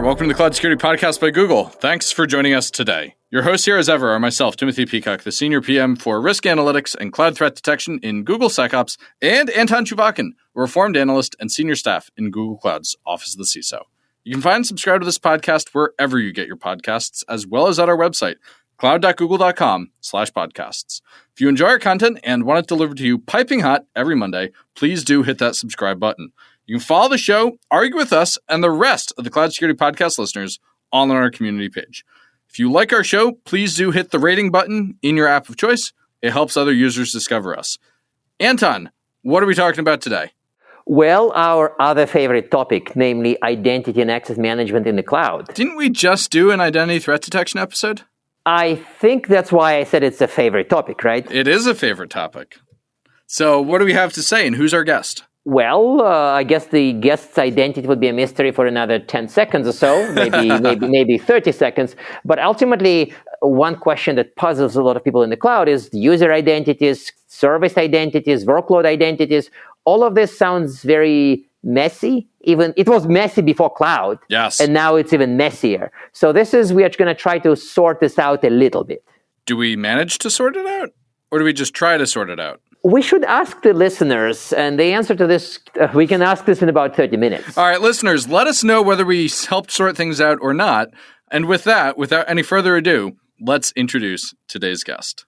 Welcome to the Cloud Security Podcast by Google. Thanks for joining us today. Your hosts here, as ever, are myself, Timothy Peacock, the Senior PM for Risk Analytics and Cloud Threat Detection in Google SecOps, and Anton Chuvakin, a Reformed Analyst and Senior Staff in Google Cloud's Office of the CISO. You can find and subscribe to this podcast wherever you get your podcasts, as well as at our website, cloud.google.com/podcasts. If you enjoy our content and want it delivered to you piping hot every Monday, please do hit that subscribe button. You can follow the show, argue with us, and the rest of the Cloud Security Podcast listeners all on our community page. If you like our show, please do hit the rating button in your app of choice. It helps other users discover us. Anton, what are we talking about today? Well, our other favorite topic, namely identity and access management in the cloud. Didn't we just do an identity threat detection episode? I think that's why I said it's a favorite topic, right? It is a favorite topic. So what do we have to say, and who's our guest? Well, I guess the guest's identity would be a mystery for another 10 seconds or so, maybe 30 seconds. But ultimately, one question that puzzles a lot of people in the cloud is user identities, service identities, workload identities. All of this sounds very messy. Even it was messy before cloud. Yes. And now it's even messier. So we are going to try to sort this out a little bit. Do we manage to sort it out? Or do we just try to sort it out? We should ask the listeners, and the answer to this, we can ask this in about 30 minutes. All right, listeners, let us know whether we helped sort things out or not. And with that, without any further ado, let's introduce today's guest.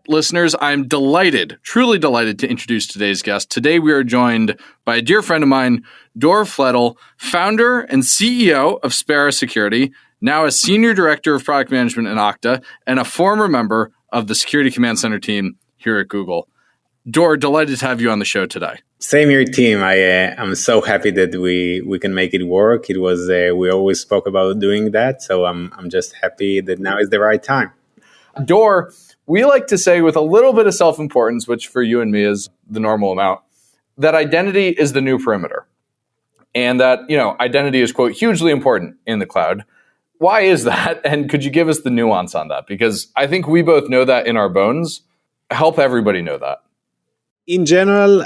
Listeners, I'm delighted, truly delighted to introduce today's guest. Today we are joined by a dear friend of mine, Dor Flettel, founder and CEO of Spera Security, now a Senior Director of Product Management in Okta, and a former member of the Security Command Center team here at Google. Dor, delighted to have you on the show today. Same here, team. I'm so happy that we can make it work. It was we always spoke about doing that, so I'm just happy that now is the right time. Dor, we like to say with a little bit of self-importance, which for you and me is the normal amount, that identity is the new perimeter, and that identity is, quote, hugely important in the cloud. Why is that? And could you give us the nuance on that? Because I think we both know that in our bones. Help everybody know that. In general,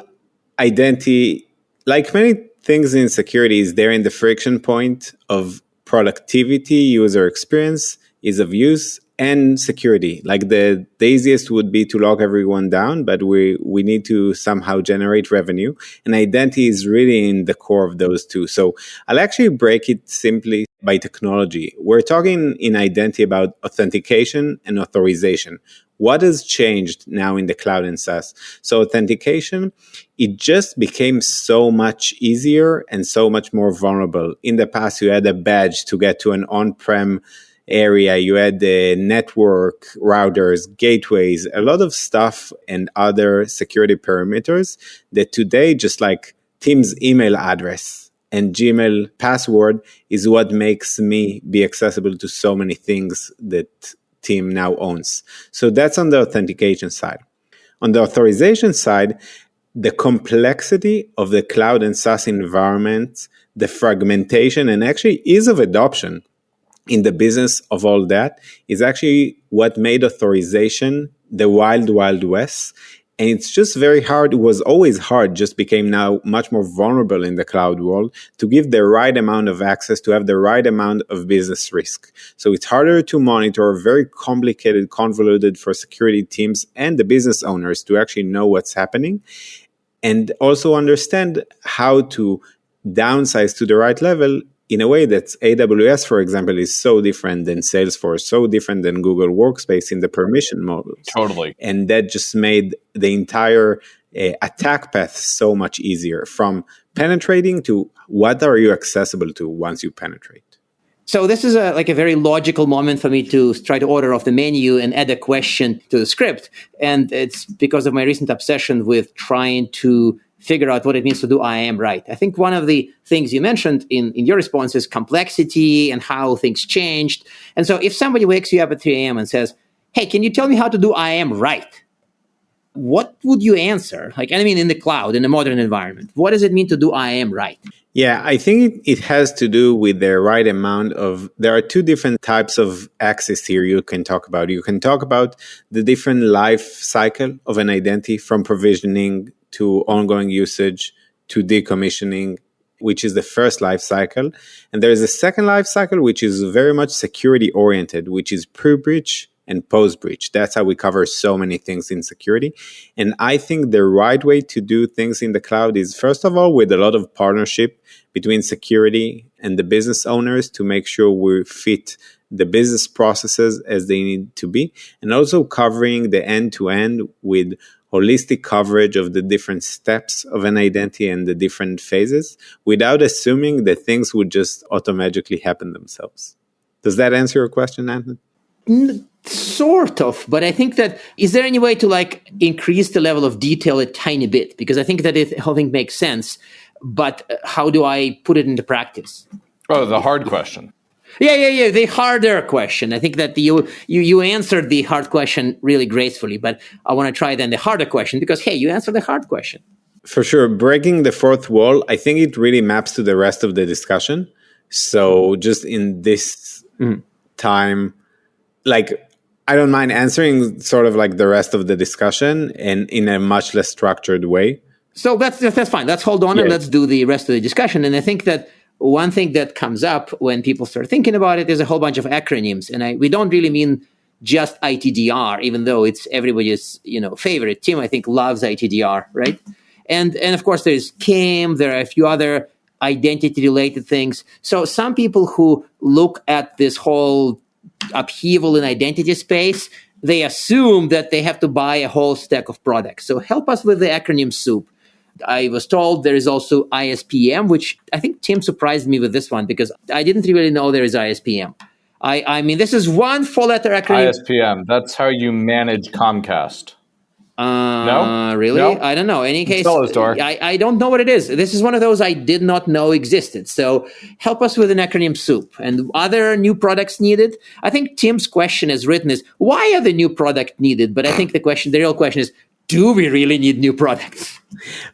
identity, like many things in security, is there in the friction point of productivity, user experience, ease of use, and security. Like the easiest would be to lock everyone down, but we need to somehow generate revenue. And identity is really in the core of those two. So I'll actually break it simply by technology. We're talking in identity about authentication and authorization. What has changed now in the cloud and SaaS? So authentication, it just became so much easier and so much more vulnerable. In the past, you had a badge to get to an on-prem area. You had the network, routers, gateways, a lot of stuff and other security perimeters that today, just like Tim's email address and Gmail password is what makes me be accessible to so many things that Tim now owns. So that's on the authentication side. On the authorization side, the complexity of the cloud and SaaS environment, the fragmentation, and actually ease of adoption in the business of all that is actually what made authorization the wild, wild west. And it's just very hard. It was always hard, just became now much more vulnerable in the cloud world to give the right amount of access, to have the right amount of business risk. So it's harder to monitor, very complicated, convoluted for security teams and the business owners to actually know what's happening and also understand how to downsize to the right level in a way that AWS, for example, is so different than Salesforce, so different than Google Workspace in the permission models. Totally. And that just made the entire attack path so much easier, from penetrating to what are you accessible to once you penetrate. So this is a very logical moment for me to try to order off the menu and add a question to the script. And it's because of my recent obsession with trying to figure out what it means to do IAM right. I think one of the things you mentioned in your response is complexity and how things changed. And so if somebody wakes you up at 3 a.m. and says, hey, can you tell me how to do IAM right? What would you answer? In the cloud, in a modern environment, what does it mean to do IAM right? Yeah, I think it has to do with the right amount of, there are two different types of access here you can talk about. You can talk about the different life cycle of an identity, from provisioning to ongoing usage to decommissioning which is the first life cycle. And there is a second life cycle, which is very much security oriented, which is pre-breach and post-breach. That's how we cover so many things in security. And I think the right way to do things in the cloud is, first of all, with a lot of partnership between security and the business owners to make sure we fit the business processes as they need to be, and also covering the end-to-end with holistic coverage of the different steps of an identity and the different phases without assuming that things would just automatically happen themselves. Does that answer your question, Anton? Sort of, but I think that, is there any way to increase the level of detail a tiny bit? Because I think that the whole thing makes sense, but how do I put it into practice? Oh, the hard question. Yeah. The harder question. I think that you answered the hard question really gracefully, but I want to try then the harder question because, hey, you answered the hard question. For sure. Breaking the fourth wall, I think it really maps to the rest of the discussion. So just in this time, I don't mind answering sort of the rest of the discussion and in a much less structured way. So that's fine. Let's hold on and let's do the rest of the discussion. And I think that one thing that comes up when people start thinking about it is a whole bunch of acronyms. And we don't really mean just ITDR, even though it's everybody's favorite. Tim, I think, loves ITDR, right? And of course, there's CIEM. There are a few other identity-related things. So some people who look at this whole upheaval in identity space, they assume that they have to buy a whole stack of products. So help us with the acronym soup. I was told there is also ISPM, which I think Tim surprised me with this one because I didn't really know there is ISPM. I mean, this is one four-letter acronym. ISPM, that's how you manage Comcast. No? Really? No? I don't know. In any case, I don't know what it is. This is one of those I did not know existed. So help us with an acronym soup. And other new products needed? I think Tim's question as written is, why are the new product needed? But I think the real question is, do we really need new products?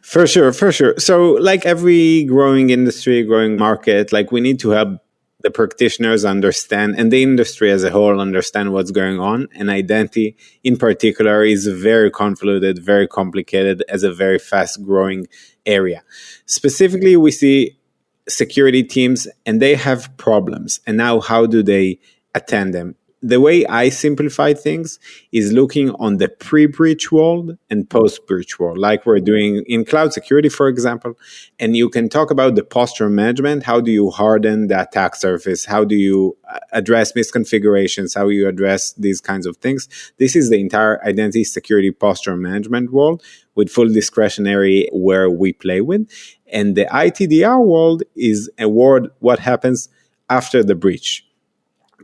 For sure. So every growing industry, growing market, we need to help the practitioners understand, and the industry as a whole understand what's going on. And identity in particular is very convoluted, very complicated as a very fast growing area. Specifically, we see security teams and they have problems. And now how do they attend them? The way I simplify things is looking on the pre-breach world and post-breach world, like we're doing in cloud security, for example. And you can talk about the posture management. How do you harden the attack surface? How do you address misconfigurations? How you address these kinds of things? This is the entire identity security posture management world with full discretionary where we play with. And the ITDR world is a world what happens after the breach.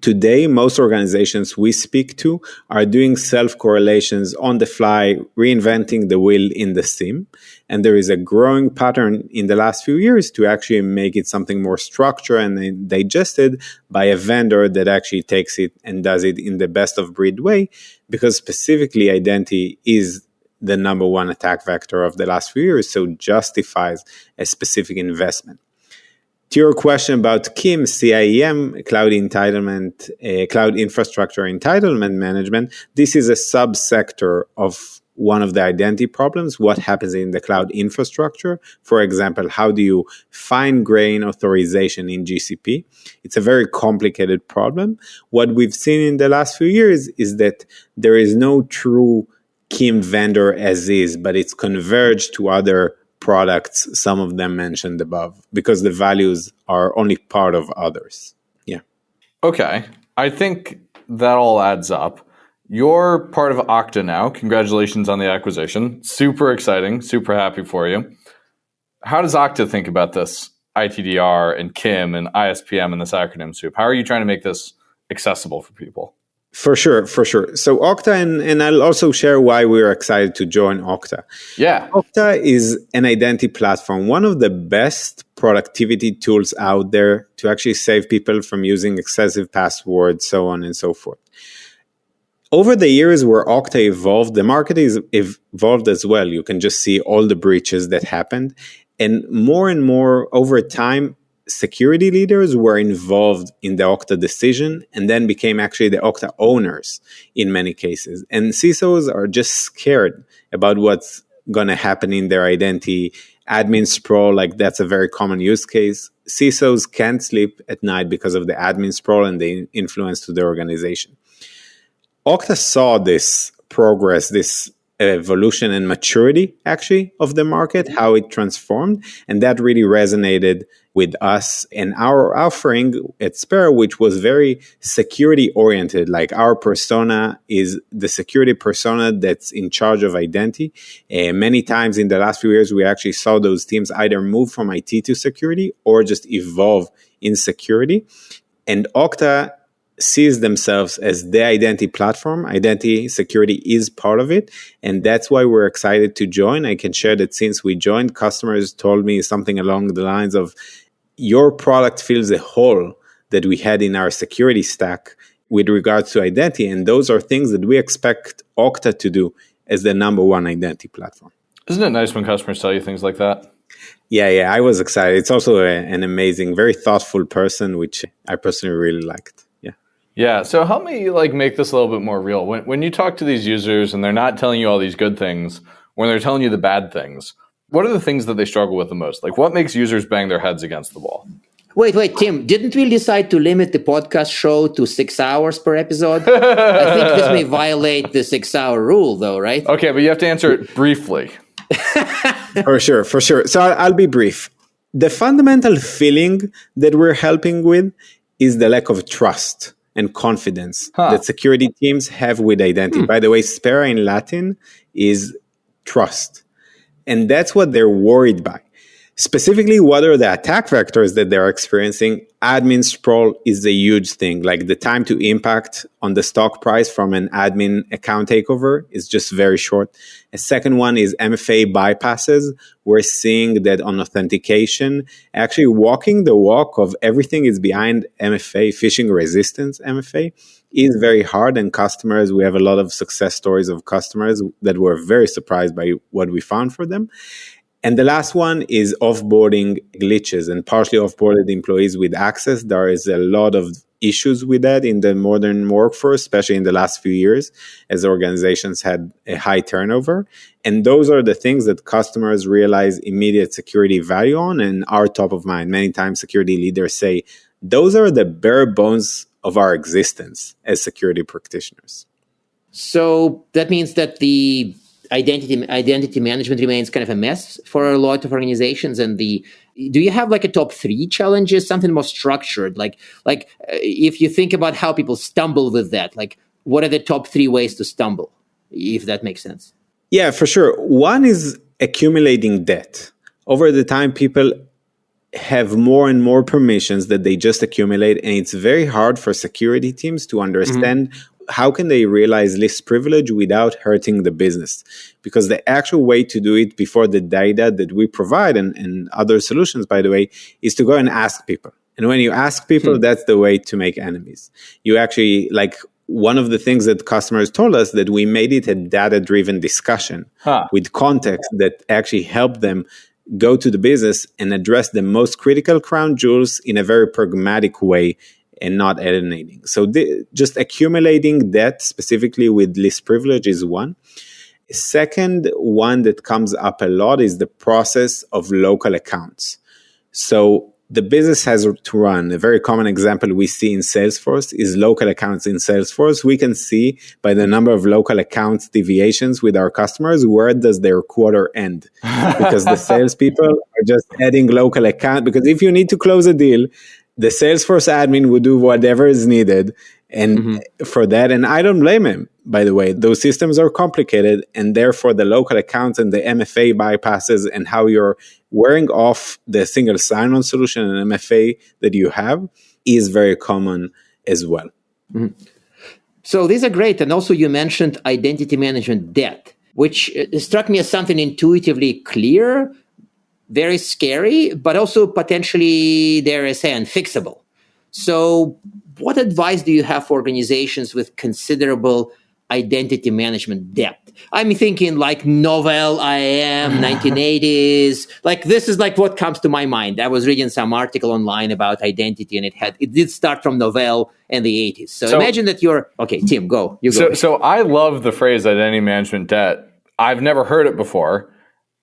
Today, most organizations we speak to are doing self-correlations on the fly, reinventing the wheel in the SIEM. And there is a growing pattern in the last few years to actually make it something more structured and digested by a vendor that actually takes it and does it in the best of breed way, because specifically identity is the number one attack vector of the last few years, so justifies a specific investment. To your question about CIEM, Cloud Entitlement, Cloud Infrastructure Entitlement Management, this is a subsector of one of the identity problems. What happens in the cloud infrastructure? For example, how do you fine-grain authorization in GCP? It's a very complicated problem. What we've seen in the last few years is that there is no true CIEM vendor as is, but it's converged to other products, some of them mentioned above, because the values are only part of others. Yeah. Okay. I think that all adds up. You're part of Okta now. Congratulations on the acquisition. Super exciting. Super happy for you. How does Okta think about this ITDR and CIEM and ISPM and this acronym soup? How are you trying to make this accessible for people? For sure. So Okta, and I'll also share why we're excited to join Okta. Yeah. Okta is an identity platform, one of the best productivity tools out there to actually save people from using excessive passwords, so on and so forth. Over the years where Okta evolved, the market is evolved as well. You can just see all the breaches that happened. And more over time, security leaders were involved in the Okta decision and then became actually the Okta owners in many cases. And CISOs are just scared about what's going to happen in their identity. Admin sprawl, like that's a very common use case. CISOs can't sleep at night because of the admin sprawl and the influence to the organization. Okta saw this progress, this evolution and maturity actually of the market, how it transformed, and that really resonated with us and our offering at Sparrow, which was very security oriented. Like our persona is the security persona that's in charge of identity. Many times in the last few years, we actually saw those teams either move from IT to security or just evolve in security. And Okta sees themselves as the identity platform. Identity security is part of it. And that's why we're excited to join. I can share that since we joined, customers told me something along the lines of, your product fills a hole that we had in our security stack with regards to identity. And those are things that we expect Okta to do as the number one identity platform. Isn't it nice when customers tell you things like that? Yeah, I was excited. It's also an amazing, very thoughtful person, which I personally really liked. Yeah. So help me make this a little bit more real. When you talk to these users and they're not telling you all these good things, when they're telling you the bad things, what are the things that they struggle with the most? Like what makes users bang their heads against the wall? Wait, Tim, didn't we decide to limit the podcast show to 6 hours per episode? I think this may violate the 6-hour rule though, right? Okay, but you have to answer it briefly. For sure. So I'll be brief. The fundamental feeling that we're helping with is the lack of trust and confidence that security teams have with identity. By the way, spera in Latin is trust. And that's what they're worried by. Specifically, what are the attack vectors that they're experiencing? Admin sprawl is a huge thing. Like the time to impact on the stock price from an admin account takeover is just very short. A second one is MFA bypasses. We're seeing that on authentication, actually walking the walk of everything is behind MFA, phishing resistance MFA, is very hard. And customers, we have a lot of success stories of customers that were very surprised by what we found for them. And the last one is offboarding glitches and partially offboarded employees with access. There is a lot of issues with that in the modern workforce, especially in the last few years, as organizations had a high turnover. And those are the things that customers realize immediate security value on and are top of mind. Many times security leaders say, those are the bare bones of our existence as security practitioners. So that means that the identity management remains kind of a mess for a lot of organizations. And do you have a top 3 challenges, something more structured? Like if you think about how people stumble with that, what are the top 3 ways to stumble, if that makes sense? Yeah, for sure. One is accumulating debt. Over the time, people have more and more permissions that they just accumulate. And it's very hard for security teams to understand how can they realize least privilege without hurting the business? Because the actual way to do it before the data that we provide and other solutions, by the way, is to go and ask people. And when you ask people, that's the way to make enemies. You actually, one of the things that customers told us that we made it a data-driven discussion with context that actually helped them go to the business and address the most critical crown jewels in a very pragmatic way and not alienating. So just accumulating debt specifically with least privilege is one. Second one that comes up a lot is the process of local accounts. So the business has to run. A very common example we see in Salesforce is local accounts in Salesforce. We can see by the number of local accounts deviations with our customers, where does their quarter end? Because the salespeople are just adding local account. Because if you need to close a deal, the Salesforce admin would do whatever is needed and for that. And I don't blame him, by the way. Those systems are complicated, and therefore the local accounts and the MFA bypasses and how you're wearing off the single sign-on solution and MFA that you have is very common as well. So these are great. And also you mentioned identity management debt, which struck me as something intuitively clear, very scary, but also potentially, dare I say, unfixable. So what advice do you have for organizations with considerable identity management debt? I'm thinking novel IAM, 1980s. This is what comes to my mind. I was reading some article online about identity, and it did start from Novell and the 80s. So imagine that okay, Tim, go. You go. So I love the phrase identity management debt. I've never heard it before.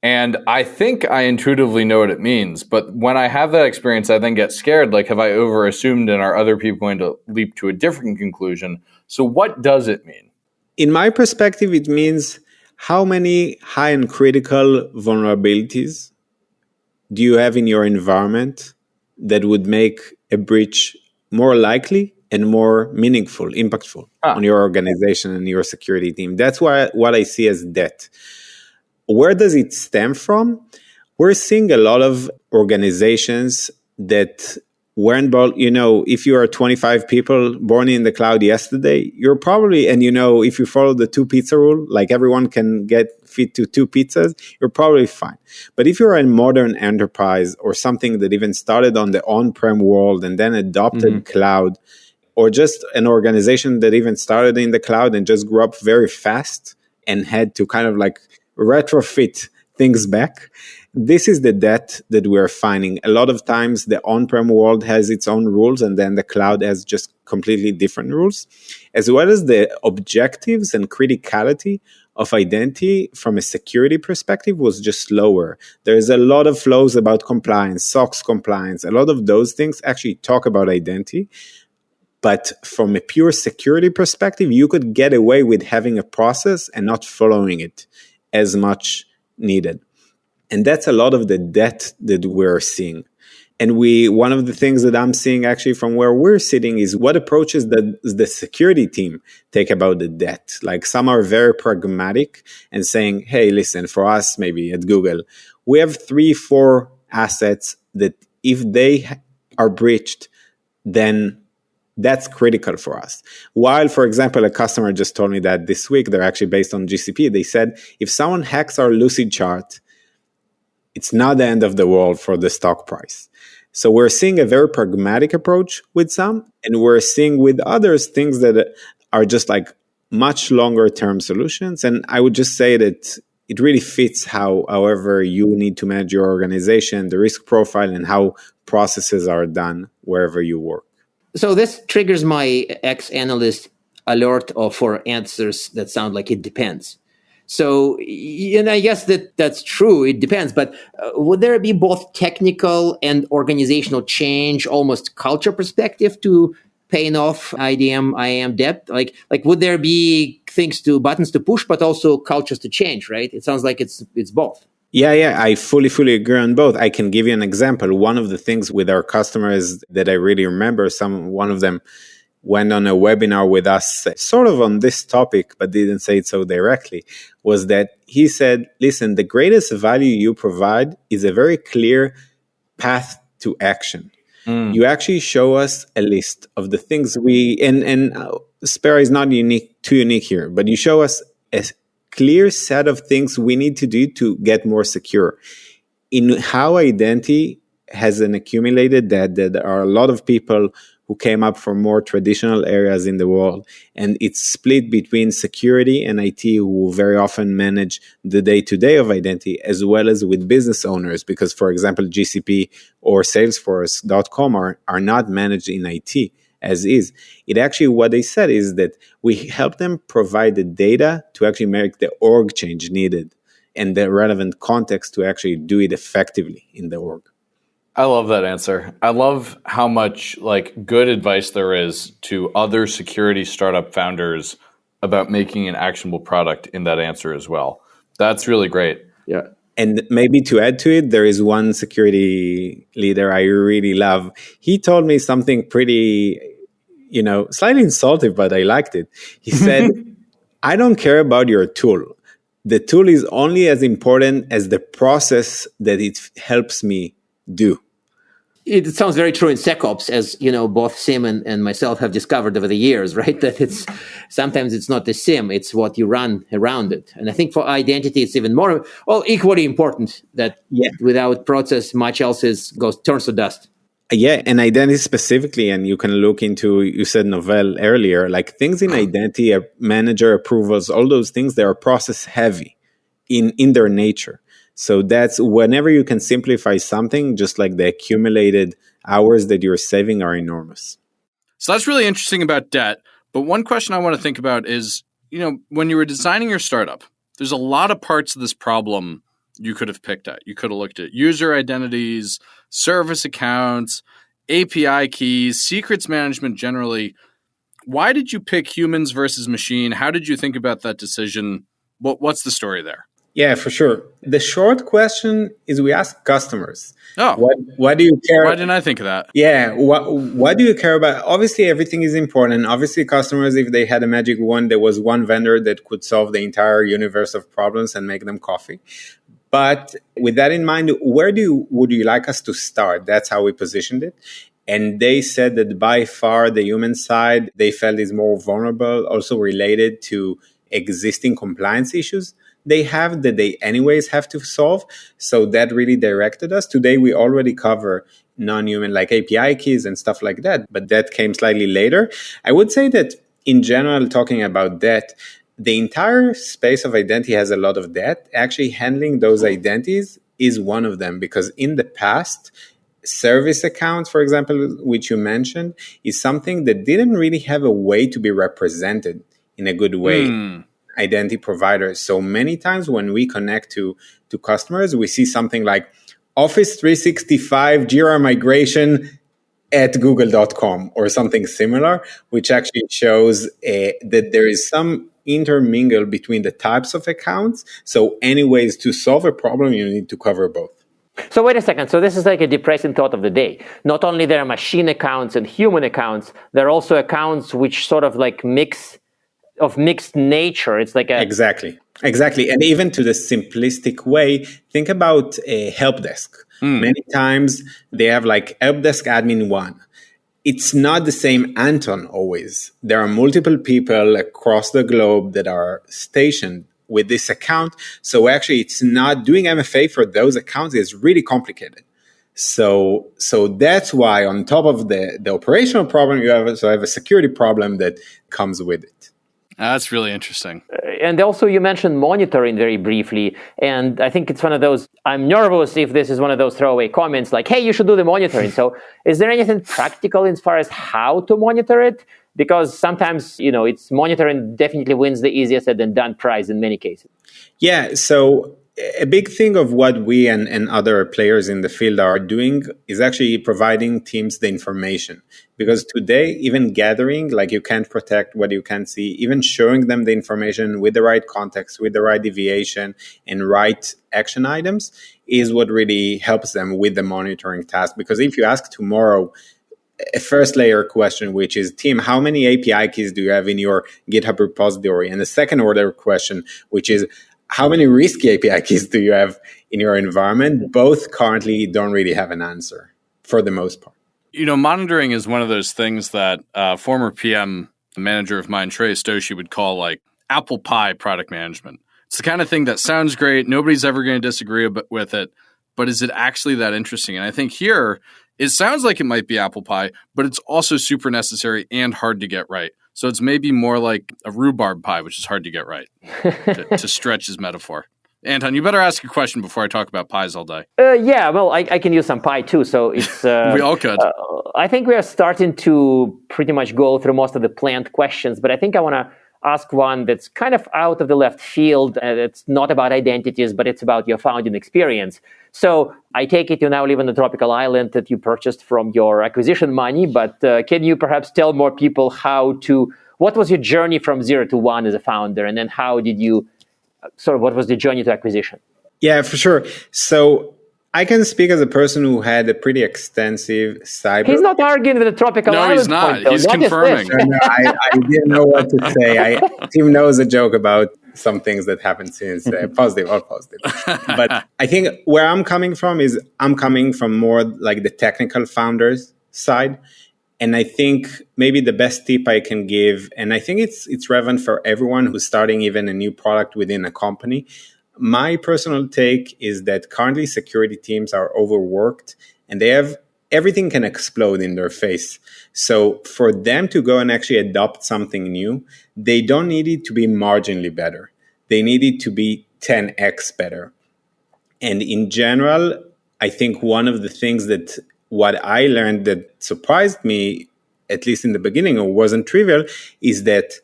And I think I intuitively know what it means. But when I have that experience, I then get scared. Like, have I overassumed and are other people going to leap to a different conclusion? So what does it mean? In my perspective, it means how many high and critical vulnerabilities do you have in your environment that would make a breach more likely and more meaningful, impactful on your organization and your security team? That's what I see as debt. Where does it stem from? We're seeing a lot of organizations that weren't born, if you are 25 people born in the cloud yesterday, you're probably, and if you follow the 2 pizza rule, like everyone can get fit to 2 pizzas, you're probably fine. But if you're a modern enterprise or something that even started on the on-prem world and then adopted cloud, or just an organization that even started in the cloud and just grew up very fast and had to kind of like retrofit things back, this is the debt that we're finding. A lot of times the on-prem world has its own rules and then the cloud has just completely different rules, as well as the objectives and criticality of identity from a security perspective was just lower. There's a lot of flows about compliance, SOX compliance, a lot of those things actually talk about identity. But from a pure security perspective, you could get away with having a process and not following it as much needed. And that's a lot of the debt that we're seeing. And one of the things that I'm seeing actually from where we're sitting is what approaches the security team take about the debt. Like some are very pragmatic and saying, hey, listen, for us, maybe at Google, we have 3-4 assets that if they are breached, then that's critical for us. While, for example, a customer just told me that this week, they're actually based on GCP. They said, if someone hacks our Lucid chart, it's not the end of the world for the stock price. So we're seeing a very pragmatic approach with some, and we're seeing with others things that are just like much longer term solutions. And I would just say that it really fits however you need to manage your organization, the risk profile, and how processes are done wherever you work. So this triggers my ex-analyst alert for answers that sound like it depends. So, and I guess that's true, it depends, but would there be both technical and organizational change, almost culture perspective to paying off IAM debt? Like would there be buttons to push, but also cultures to change, right? It sounds like it's both. Yeah, I fully agree on both. I can give you an example. One of the things with our customers that I really remember, one of them went on a webinar with us sort of on this topic, but didn't say it so directly, was that he said, listen, the greatest value you provide is a very clear path to action. You actually show us a list of the things and Spera is not too unique here, but you show us a clear set of things we need to do to get more secure. In how identity has an accumulated debt, that there are a lot of people who came up from more traditional areas in the world, and it's split between security and IT, who very often manage the day-to-day of identity, as well as with business owners, because, for example, GCP or Salesforce.com are not managed in IT as is. It actually, what they said is that we help them provide the data to actually make the org change needed and the relevant context to actually do it effectively in the org. I love that answer. I love how much good advice there is to other security startup founders about making an actionable product in that answer as well. That's really great. Yeah. And maybe to add to it, there is one security leader I really love. He told me something pretty, slightly insulting, but I liked it. He said, I don't care about your tool. The tool is only as important as the process that it helps me do. It sounds very true in SecOps, as both Sim and myself have discovered over the years, right? That sometimes it's not the SIM, it's what you run around it. And I think for identity, it's even more, equally important that without process, much else turns to dust. Yeah, and identity specifically, and you can look into, you said Novell earlier, like things in identity, manager approvals, all those things, they are process heavy in their nature. So that's whenever you can simplify something, just like the accumulated hours that you're saving are enormous. So that's really interesting about debt. But one question I want to think about is, when you were designing your startup, there's a lot of parts of this problem you could have picked at. You could have looked at user identities, service accounts, API keys, secrets management generally. Why did you pick humans versus machine? How did you think about that decision? What's the story there? Yeah, for sure. The short question is we ask customers. Oh, what do you care? Why didn't I think of that? Yeah, what do you care about? Obviously, everything is important. Obviously, customers, if they had a magic wand, there was one vendor that could solve the entire universe of problems and make them coffee. But with that in mind, would you like us to start? That's how we positioned it. And they said that by far the human side, they felt is more vulnerable, also related to existing compliance issues they have that they anyways have to solve. So that really directed us. Today, we already cover non-human like API keys and stuff like that, but that came slightly later. I would say that in general, talking about that, the entire space of identity has a lot of that. Actually, handling those identities is one of them, because in the past, service accounts, for example, which you mentioned, is something that didn't really have a way to be represented in a good way. Identity providers. So many times when we connect to customers, we see something like Office 365 Jira migration at google.com or something similar, which actually shows that there is some intermingle between the types of accounts. So anyways, to solve a problem, you need to cover both. So wait a second. So this is like a depressing thought of the day. Not only there are machine accounts and human accounts, there are also accounts which sort of like mixed nature. It's like Exactly. And even to the simplistic way, think about a help desk. Many times they have like help desk admin 1. It's not the same Anton always. There are multiple people across the globe that are stationed with this account. So actually it's not doing MFA for those accounts is really complicated. So that's why on top of the operational problem, you also have a security problem that comes with it. That's really interesting. And also you mentioned monitoring very briefly. And I think it's one of those, I'm nervous if this is one of those throwaway comments like, hey, you should do the monitoring. So is there anything practical as far as how to monitor it? Because sometimes, it's monitoring definitely wins the easiest said than done prize in many cases. Yeah, so a big thing of what we and other players in the field are doing is actually providing teams the information. Because today, even gathering, like you can't protect what you can't see, even showing them the information with the right context, with the right deviation and right action items is what really helps them with the monitoring task. Because if you ask tomorrow, a first layer question, which is, team, how many API keys do you have in your GitHub repository? And the second order question, which is, how many risky API keys do you have in your environment? Both currently don't really have an answer for the most part. Monitoring is one of those things that former PM, the manager of mine, Trey Stoshi, would call like apple pie product management. It's the kind of thing that sounds great. Nobody's ever going to disagree with it. But is it actually that interesting? And I think here, it sounds like it might be apple pie, but it's also super necessary and hard to get right. So it's maybe more like a rhubarb pie, which is hard to get right, to stretch his metaphor. Anton, you better ask a question before I talk about pies all day. Yeah, well, I can use some pie too. So it's we all could. I think we are starting to pretty much go through most of the planned questions, but I think I want to ask one that's kind of out of the left field. It's not about identities, but it's about your founding experience. So I take it you now live on a tropical island that you purchased from your acquisition money, but can you perhaps tell more people what was your journey from 0 to 1 as a founder, and then how did you what was the journey to acquisition? Yeah, for sure. So I can speak as a person who had a pretty extensive cyber. He's not arguing with the tropical island. No, he's not. Point, he's confirming. No, I didn't know what to say. Tim knows a joke about some things that happened since, positive or positive. But I think where I'm coming from is I'm coming from more like the technical founders side. And I think maybe the best tip I can give, and I think it's relevant for everyone who's starting even a new product within a company. My personal take is that currently security teams are overworked and everything can explode in their face. So for them to go and actually adopt something new, they don't need it to be marginally better. They need it to be 10x better. And in general, I think one of the things that what I learned that surprised me, at least in the beginning, or wasn't trivial, is that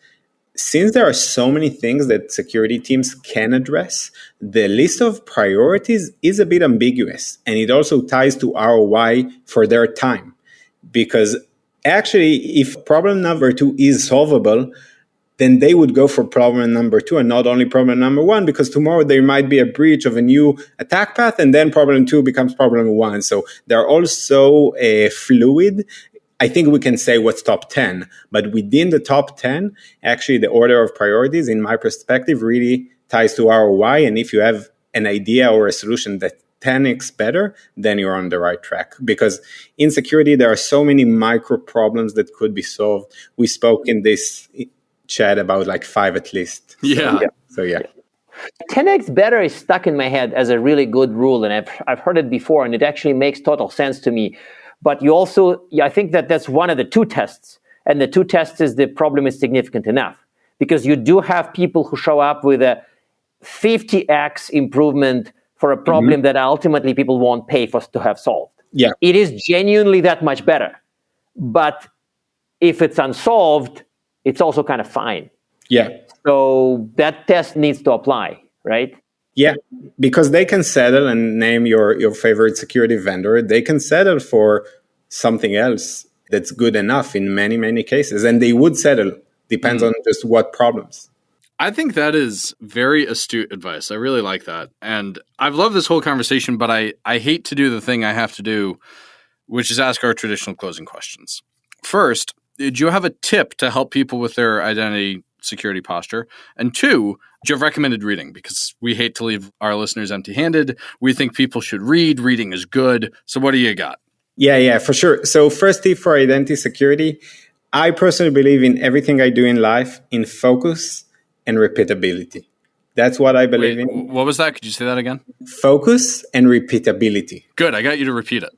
since there are so many things that security teams can address, the list of priorities is a bit ambiguous, and it also ties to ROI for their time. Because actually, if problem number 2 is solvable, then they would go for problem number 2 and not only problem number 1, because tomorrow there might be a breach of a new attack path, and then problem 2 becomes problem 1. So they're also fluid. I think we can say what's top 10, but within the top 10, actually the order of priorities, in my perspective, really ties to ROI. And if you have an idea or a solution that 10x better, then you're on the right track. Because in security, there are so many micro problems that could be solved. We spoke in this chat about like 5 at least. Yeah. So yeah. 10x better is stuck in my head as a really good rule, and I've heard it before, and it actually makes total sense to me. But you also, I think that's one of the 2 tests. And the 2 tests is the problem is significant enough. Because you do have people who show up with a 50x improvement for a problem that ultimately people won't pay for to have solved. Yeah. It is genuinely that much better. But if it's unsolved, it's also kind of fine. Yeah. So that test needs to apply, right? Yeah, because they can settle and name your favorite security vendor. They can settle for something else that's good enough in many, many cases. And they would settle. Depends on just what problems. I think that is very astute advice. I really like that. And I've loved this whole conversation, but I hate to do the thing I have to do, which is ask our traditional closing questions. First, do you have a tip to help people with their identity security posture? And 2, do you have recommended reading? Because we hate to leave our listeners empty-handed. We think people should read. Reading is good. So what do you got? Yeah, for sure. So first tip for identity security, I personally believe in everything I do in life in focus and repeatability. That's what I believe in. What was that? Could you say that again? Focus and repeatability. Good. I got you to repeat it.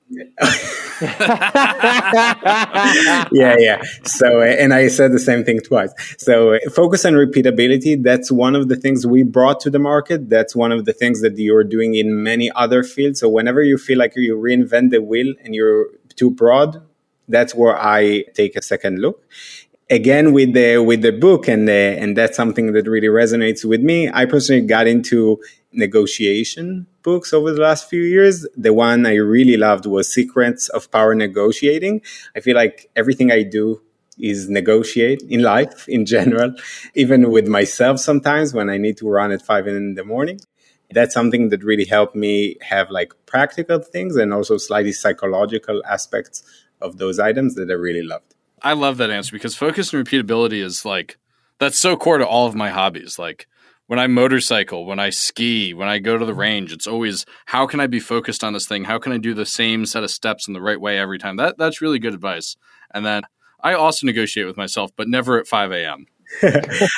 Yeah. So, and I said the same thing twice. So focus and repeatability, that's one of the things we brought to the market. That's one of the things that you're doing in many other fields. So whenever you feel like you reinvent the wheel and you're too broad, that's where I take a second look. Again, with the book, and that's something that really resonates with me. I personally got into negotiation books over the last few years. The one I really loved was Secrets of Power Negotiating. I feel like everything I do is negotiate in life in general, even with myself sometimes when I need to run at 5 in the morning. That's something that really helped me have like practical things and also slightly psychological aspects of those items that I really loved. I love that answer because focus and repeatability is like, that's so core to all of my hobbies. Like when I motorcycle, when I ski, when I go to the range, it's always, how can I be focused on this thing? How can I do the same set of steps in the right way every time? That's really good advice. And then I also negotiate with myself, but never at 5 a.m.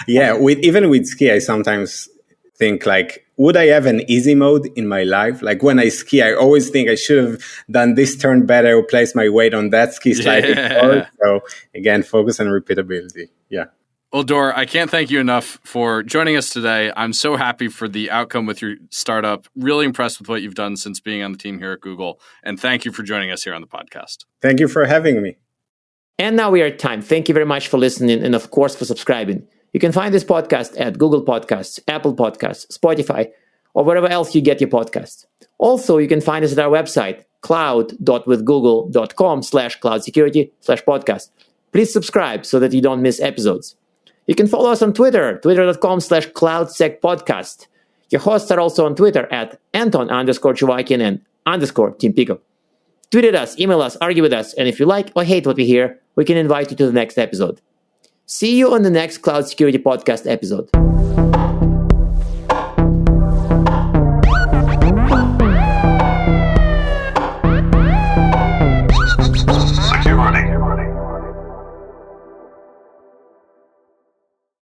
Yeah, even with ski, I sometimes think like, would I have an easy mode in my life? Like when I ski, I always think I should have done this turn better or placed my weight on that ski slightly more. So again, focus on repeatability. Yeah. Well, Dor, I can't thank you enough for joining us today. I'm so happy for the outcome with your startup. Really impressed with what you've done since being on the team here at Google. And thank you for joining us here on the podcast. Thank you for having me. And now we are at time. Thank you very much for listening and, of course, for subscribing. You can find this podcast at Google Podcasts, Apple Podcasts, Spotify, or wherever else you get your podcasts. Also, you can find us at our website, cloud.withgoogle.com/cloudsecurity/podcast. Please subscribe so that you don't miss episodes. You can follow us on Twitter, twitter.com/cloudsecpodcast. Your hosts are also on Twitter at Anton_Chuvakian and _Team Pico. Tweet at us, email us, argue with us, and if you like or hate what we hear, we can invite you to the next episode. See you on the next Cloud Security Podcast episode.